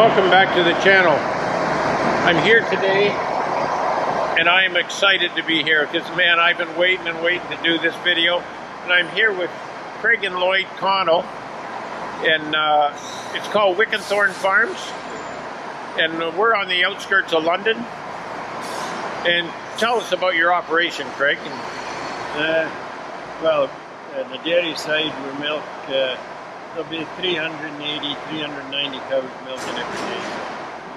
welcome back to the channel. I'm here today and I am excited to be here because, man, I've been waiting and waiting to do this video. And I'm here with Craig and Lloyd Connell, and it's called Wicketthorn Farms, and we're on the outskirts of London. And tell us about your operation, Craig. Well, on the dairy side, we milk, there'll be 380, 390 cows milking every day.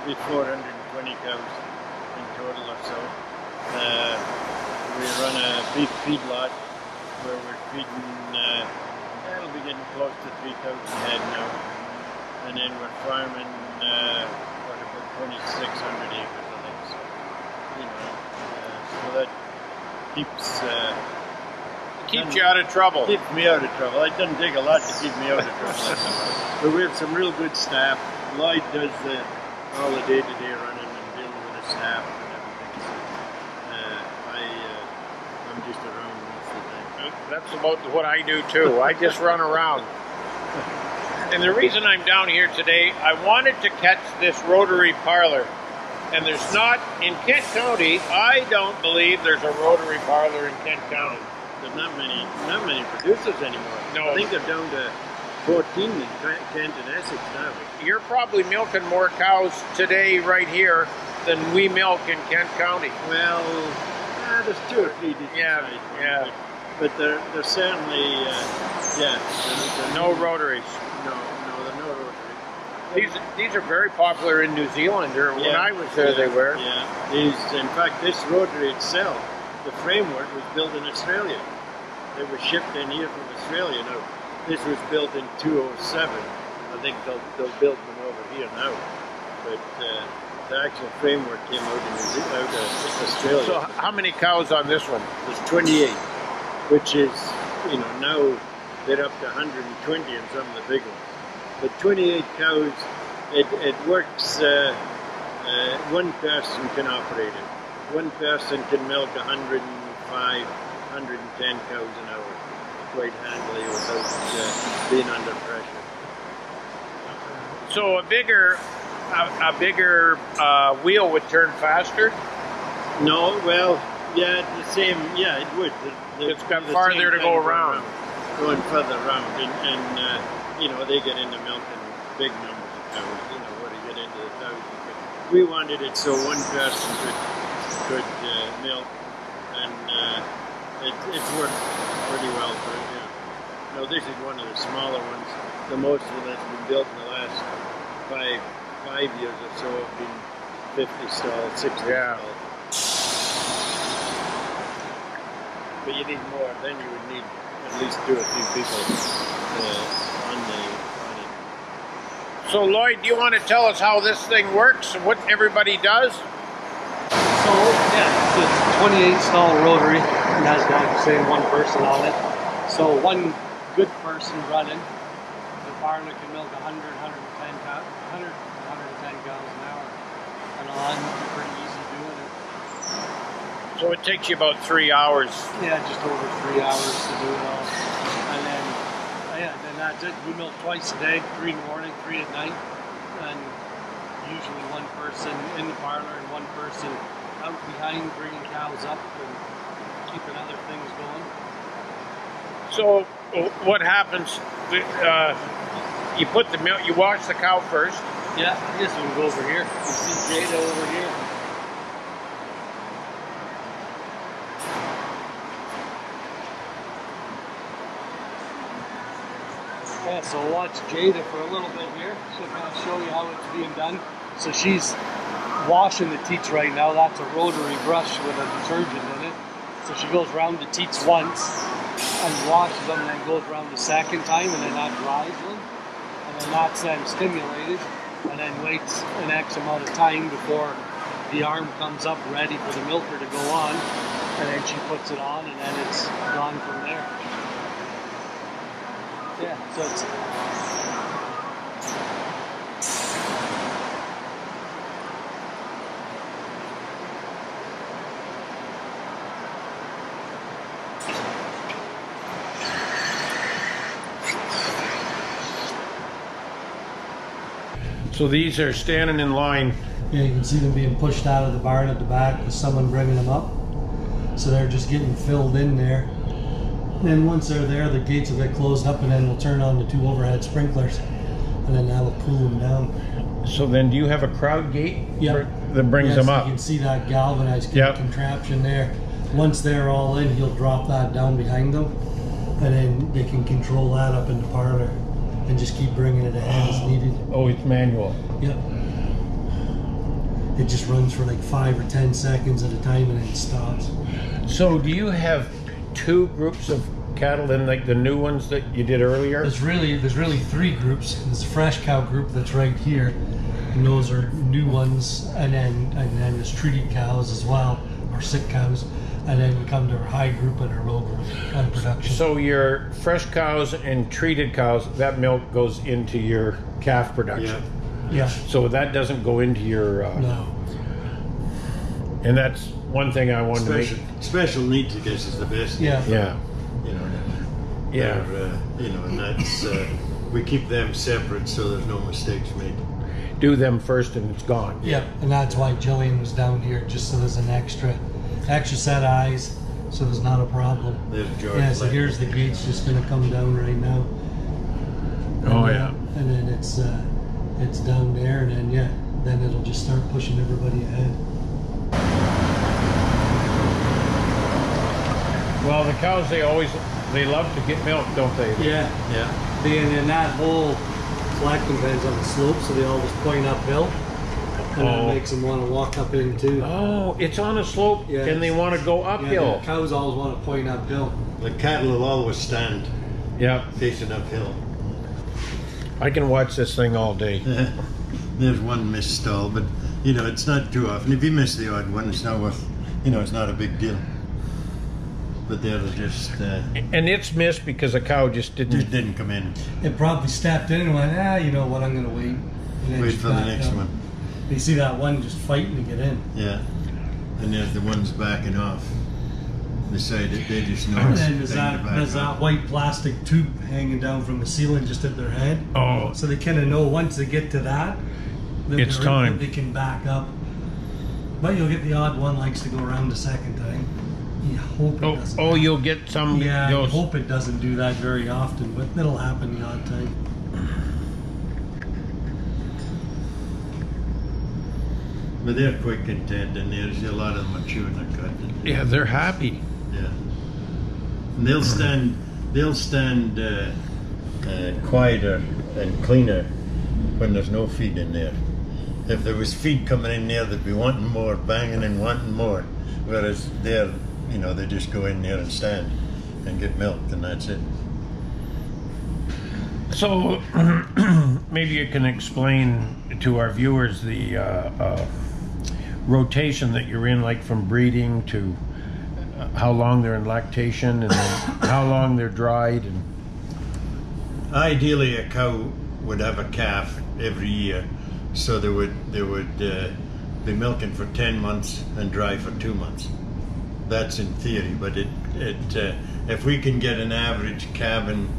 There'll be 420 cows in total or so. We run a beef feedlot where we're feeding, it'll be getting close to 3,000 head now. And then we're farming, what, about 2,600 acres, I think. So, you know, so that Keeps you out of trouble. Keeps me out of trouble. It doesn't take a lot to keep me out of trouble. But we have some real good staff. Lloyd does all the day-to-day running and dealing with the staff and everything. I'm just around most of the time. That's about what I do too. I just run around. And the reason I'm down here today, I wanted to catch this Rotary Parlour. And there's not, in Kent County, I don't believe there's a Rotary Parlour in Kent County. There's not many producers anymore. No. I think they're down to 14 in Kent and Essex now. You're probably milking more cows today right here than we milk in Kent County. Well, there's 2 or 3 decent yeah. But they're certainly, they're no Rotaries. No, they're no Rotaries. These are very popular in New Zealand, or when I was there they were. Yeah, in fact, this Rotary itself, the framework was built in Australia. It was shipped in here from Australia. Now, this was built in 2007. I think they'll build them over here now. But the actual framework came out in Australia. So how many cows on this one? There's 28, which is, you know, now they're up to 120 in some of the big ones. But 28 cows, it works, one person can operate it. One person can milk 105, 110 cows an hour quite handily without being under pressure. So a bigger wheel would turn faster? No, well, yeah, the same, yeah, it would. It's got farther to go around. Going further around, and you know, they get into milking big numbers of cows, you know, where they get into the thousands. But we wanted it so one person could milk, and it's worked pretty well for it. Yeah. Now this is one of the smaller ones. The most of them that's been built in the last five years or so have been 50 stalls, 60 stalls. But you need more. Then you would need at least 2 or 3 people on it. So Lloyd, do you want to tell us how this thing works and what everybody does? So yeah, it's a 28 stall rotary and has, like you say, one person on it. So one good person running, the Parlour can milk 100, 110 cows an hour. And on, pretty easy doing it. So it takes you about 3 hours. Yeah, just over 3 hours to do it all. And then, then that's it. We milk twice a day, 3 in the morning, 3 at night. And usually one person in the Parlour and one person out behind bringing cows up and keeping other things going. So what happens? You put the milk. You wash the cow first. Yeah, yes, we'll go over here. You see Jada over here. Yeah, so watch Jada for a little bit here. She'll kind of show you how it's being done. So she's washing the teats right now. That's a rotary brush with a detergent in it. So she goes around the teats once and washes them, and then goes around the second time, and then that dries them. And then that's then stimulated, and then waits an X amount of time before the arm comes up ready for the milker to go on. And then she puts it on, and then it's gone from there. Yeah, so it's... So these are standing in line. Yeah, you can see them being pushed out of the barn at the back with someone bringing them up. So they're just getting filled in there. And then once they're there, the gates will get closed up, and then we'll turn on the 2 overhead sprinklers, and then that'll cool them down. So then do you have a crowd gate that brings them up? You can see that galvanized contraption there. Once they're all in, he'll drop that down behind them, and then they can control that up in the parlor and just keep bringing it ahead as needed. Oh, it's manual. Yep. It just runs for like 5 or 10 seconds at a time, and then it stops. So do you have 2 groups of cattle in, like the new ones that you did earlier? There's really 3 groups. There's a fresh cow group that's right here, and those are new ones, and then there's treated cows as well, or sick cows, and then we come to our high group and our row group on production. So your fresh cows and treated cows, that milk goes into your calf production. Yeah. So that doesn't go into your No. And that's one thing I wanted to make. Special needs, I guess, is the best. Yeah. Yeah. You know. Yeah. You know, and that's we keep them separate so there's no mistakes made. Do them first and it's gone. Yeah, and that's why Jillian was down here, just so there's an extra set of eyes, so there's not a problem. There's George. Yeah, so here's the gates just gonna come down right now. Oh yeah. And then it's down there, and then it'll just start pushing everybody ahead. Well, the cows, they love to get milk, don't they? Yeah. And then that whole collecting pen's on the slope, so they always point uphill, and that makes them want to walk up in too. Oh, it's on a slope, and they want to go uphill. Yeah, cows always want to point uphill. The cattle will always stand facing uphill. I can watch this thing all day. There's one missed stall, but you know, it's not too often. If you miss the odd one, it's not worth, you know, it's not a big deal. But they're just and it's missed because a cow just didn't come in. It probably stepped in and went, you know what, I'm going to wait. Wait for the next one. You see that one just fighting to get in. Yeah. And there's the ones backing off. They just know. And then there's that white plastic tube hanging down from the ceiling just at their head. Oh. So they kind of know once they get to that, it's time. They can back up. But you'll get the odd one likes to go around the second time. You hope it doesn't. Oh, you'll get some. Yeah, I hope it doesn't do that very often, but it'll happen the odd time. But they're quite content, and there's a lot of them are chewing the cud. Yeah, they're happy. Yeah, and they'll stand quieter and cleaner when there's no feed in there. If there was feed coming in there, they'd be wanting more, banging and wanting more. Whereas they're, you know, they just go in there and stand and get milk, and that's it. So maybe you can explain to our viewers the rotation that you're in, like from breeding to how long they're in lactation, and then how long they're dried. And ideally, a cow would have a calf every year, so they would be milking for 10 months and dry for 2 months. That's in theory, but if we can get an average calving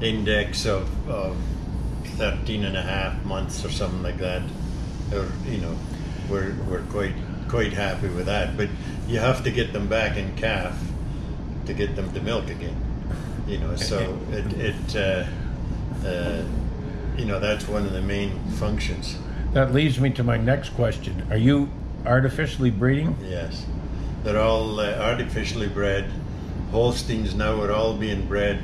index of 13.5 months or something like that, or you know, we're quite happy with that. But you have to get them back in calf to get them to milk again, you know. So you know, that's one of the main functions. that leads me to my next question. Are you artificially breeding? Yes, they're all artificially bred. Holsteins now are all being bred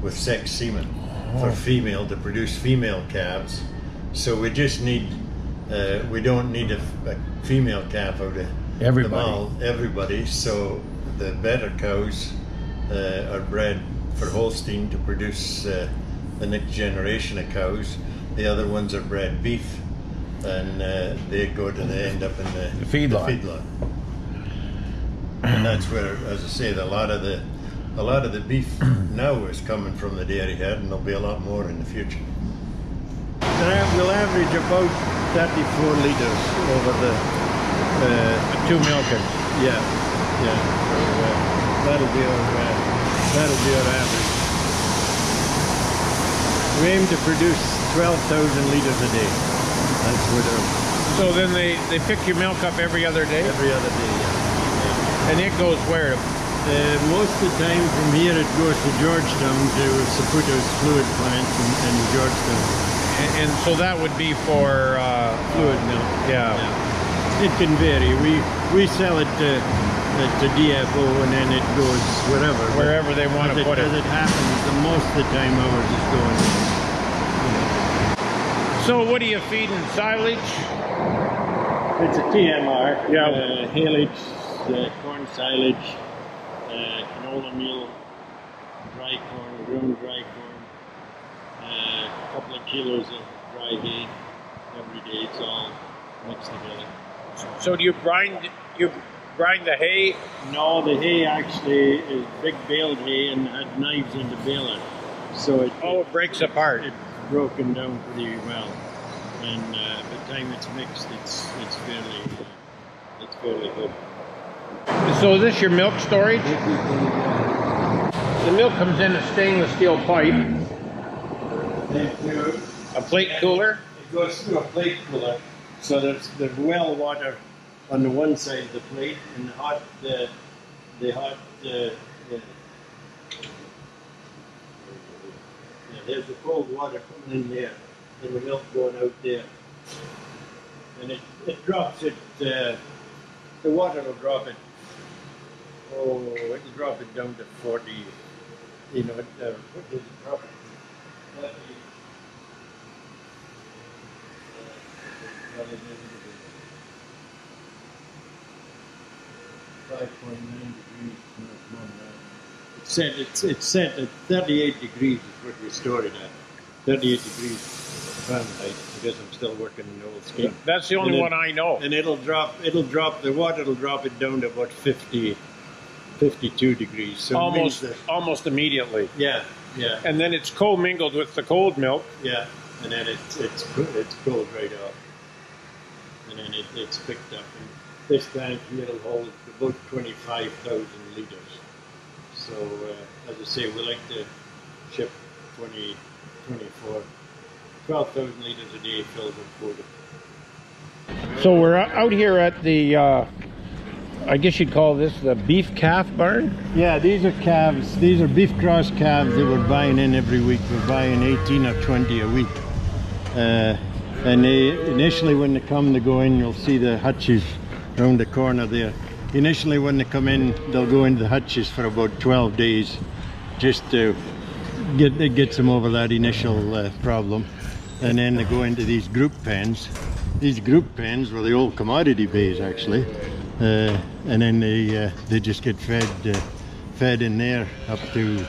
with sex semen for female, to produce female calves. So we just need, we don't need a female calf out of everybody. So the better cows are bred for Holstein to produce the next generation of cows. The other ones are bred beef, and they end up in the feedlot. And that's where, as I say, a lot of the beef now is coming from the dairy herd, and there'll be a lot more in the future. We'll average about 34 litres over the 2 milkers. Yeah. So, that'll be our average. We aim to produce 12,000 litres a day. That's without. So then they pick your milk up every other day? Every other day, yeah. And it goes where? Most of the time from here it goes to Georgetown to Saputo's fluid plant in Georgetown. And so that would be for Fluid milk. Yeah. It can vary. We sell it to DFO and then it goes wherever they want to put it. As it happens, most of the time ours is going. So what are you feeding? Silage? It's a TMR. Yeah. Silage, corn silage, canola meal, dry corn, ground dry corn, a couple of kilos of dry hay every day. It's all mixed together. So do you grind the hay? No, the hay actually is big baled hay and had knives in the baler, so it breaks apart. It's broken down pretty well, and by the time it's mixed, it's fairly good. So is this your milk storage? The milk comes in a stainless steel pipe. A plate cooler? It goes through a plate cooler. So there's well water on the one side of the plate and there's the cold water coming in there and the milk going out there. And it drops it, the water will drop it. Oh, it'll drop it down to 40, what does it drop it to? 5.9 degrees. It's set at 38 degrees is what we store it at. 38 degrees Fahrenheit, because I'm still working in the old scheme. That's the only one I know. And the water will drop it down to about 52 degrees. So almost immediately. Yeah. And then it's co-mingled with the cold milk. Yeah, and then it's cooled right off. And then it's picked up. And this tank here will hold about 25,000 litres. So, as I say, we like to ship 12,000 litres a day filled with food. So we're out here at the, I guess you'd call this the beef calf barn? Yeah, these are calves. These are beef cross calves that we're buying in every week. We're buying 18 or 20 a week. And initially when they come to go in, you'll see the hutches around the corner there. Initially when they come in, they'll go into the hutches for about 12 days just to get them over that initial problem. And then they go into these group pens. These group pens were the old commodity bays actually. And then they just get fed in there up to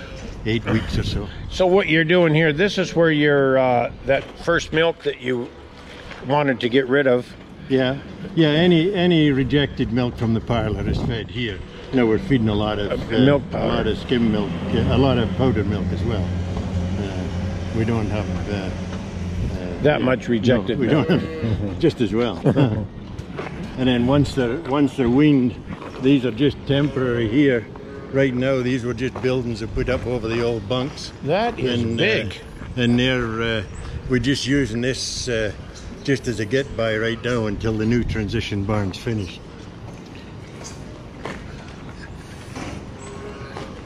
8 weeks or so. So what you're doing here, this is where your that first milk that you wanted to get rid of. Yeah. Any rejected milk from the parlour is fed here. Now we're feeding a lot of milk powder, a lot of skim milk, a lot of powdered milk as well. We don't have that much rejected milk. We don't have just as well. And then once they're weaned, these are just temporary here. Right now, these were just buildings that put up over the old bunks. That is big. And we're just using this just as a get-by right now until the new transition barn's finished.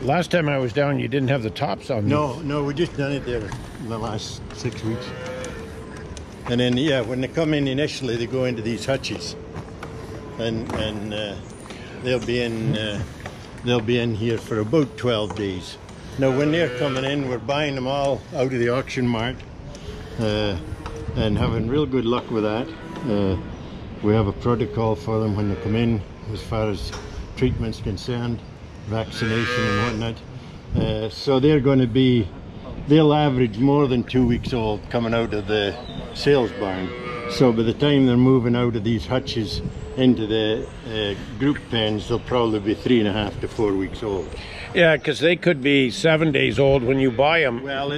Last time I was down, you didn't have the tops on. No, we just done it there in the last 6 weeks. And then, yeah, when they come in initially, they go into these hutches, and they'll be in here for about 12 days. Now, when they're coming in, we're buying them all out of the auction mart, and having real good luck with that. We have a protocol for them when they come in, as far as treatment's concerned, vaccination and whatnot. So they'll average more than 2 weeks old coming out of the sales barn. So by the time they're moving out of these hutches into the group pens, they'll probably be 3.5 to 4 weeks old. Yeah, because they could be 7 days old when you buy them. Well,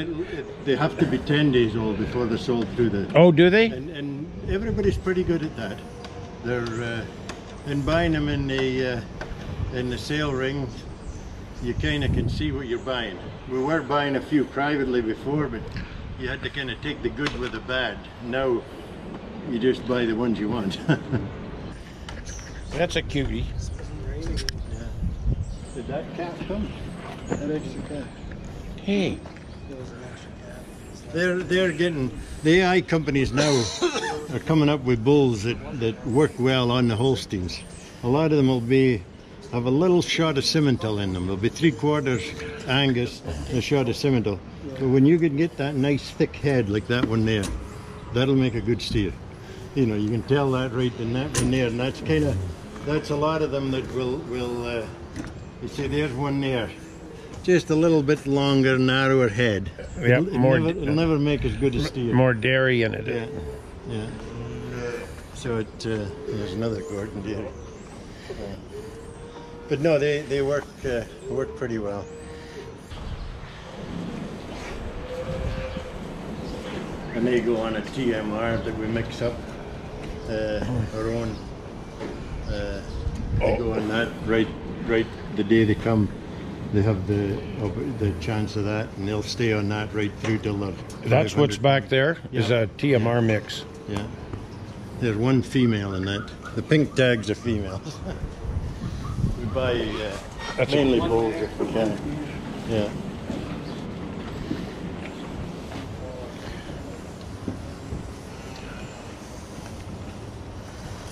they have to be 10 days old before they're sold through the... Oh, do they? And everybody's pretty good at that. They're and buying them in the sale ring, you kind of can see what you're buying. We were buying a few privately before, but you had to kind of take the good with the bad. Now you just buy the ones you want. That's a cutie. Yeah. Did that calf come? That extra calf? Hey. They're getting, the AI companies now are coming up with bulls that work well on the Holsteins. A lot of them will have a little shot of Simmental in them. They'll be 3/4 Angus, a shot of Simmental. But when you can get that nice thick head like that one there, that'll make a good steer. You know, you can tell that right in that one there, and that's a lot of them that will you see there's one there. Just a little bit longer, narrower head. Yeah, it'll never make as good a steer. More dairy in it. Yeah, yeah. So there's another Gordon dairy. But no, they work pretty well. And they go on a TMR that we mix up our own. They go on that right the day they come. They have the chance of that, and they'll stay on that right through till they're. That's what's back there. Yeah. Is a TMR mix. Yeah. There's one female in that. The pink tags are females. We buy mainly bulls if we can. Yeah.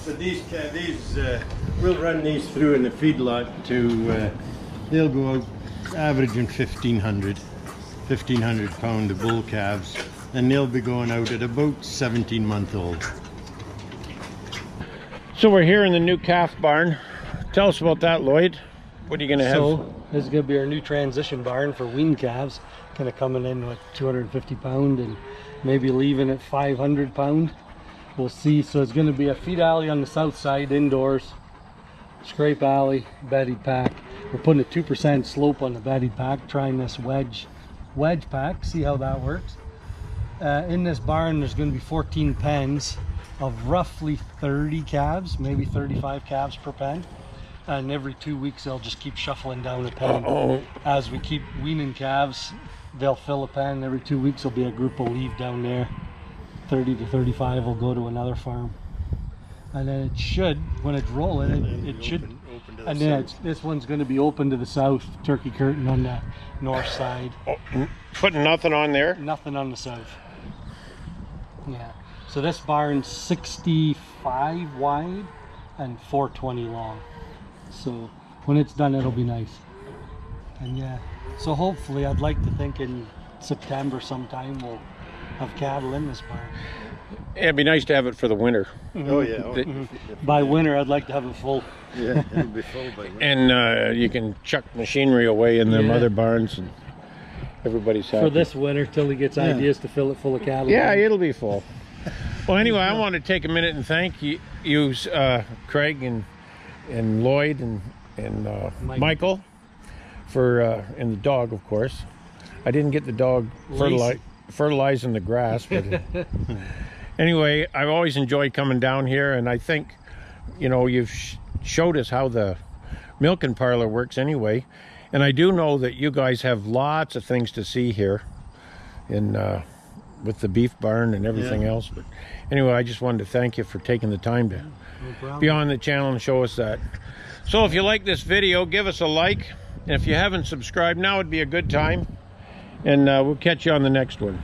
So these we'll run these through in the feedlot to. They'll go out averaging 1,500 pound of bull calves, and they'll be going out at about 17-month-old. So we're here in the new calf barn. Tell us about that, Lloyd. What are you going to have? So this is going to be our new transition barn for weaned calves. Kind of coming in with 250 pound and maybe leaving at 500 pound. We'll see. So it's going to be a feed alley on the south side indoors, scrape alley, bedded pack. We're putting a 2% slope on the bedded pack, trying this wedge pack, see how that works. In this barn there's going to be 14 pens of roughly 30 calves, maybe 35 calves per pen, and every 2 weeks they'll just keep shuffling down a pen. As we keep weaning calves, they'll fill a pen. Every 2 weeks there'll be a group will leave down there. 30 to 35 will go to another farm, and then it should, when it's rolling, it should open to the and then this one's going to be open to the south, turkey curtain on the north side. Putting nothing on there? Nothing on the south. Yeah. So this barn's 65 wide and 420 long. So when it's done, it'll be nice. And yeah, so hopefully I'd like to think in September sometime we'll have cattle in this barn. Yeah, it'd be nice to have it for the winter. Oh yeah. By winter I'd like to have it full. Yeah, it'll be full by winter. And you can chuck machinery away in them other barns and everybody's happy. For this winter till he gets ideas to fill it full of cattle. Yeah, it'll be full. Well, anyway, I want to take a minute and thank you, Craig and Lloyd and Michael for and the dog, of course. I didn't get the dog fertilizing the grass, but anyway, I've always enjoyed coming down here, and I think, you know, you've showed us how the milking parlor works anyway, and I do know that you guys have lots of things to see here in with the beef barn and everything else. But anyway, I just wanted to thank you for taking the time to be on the channel and show us that. So if you like this video, give us a like, and if you haven't subscribed, now would be a good time, and we'll catch you on the next one.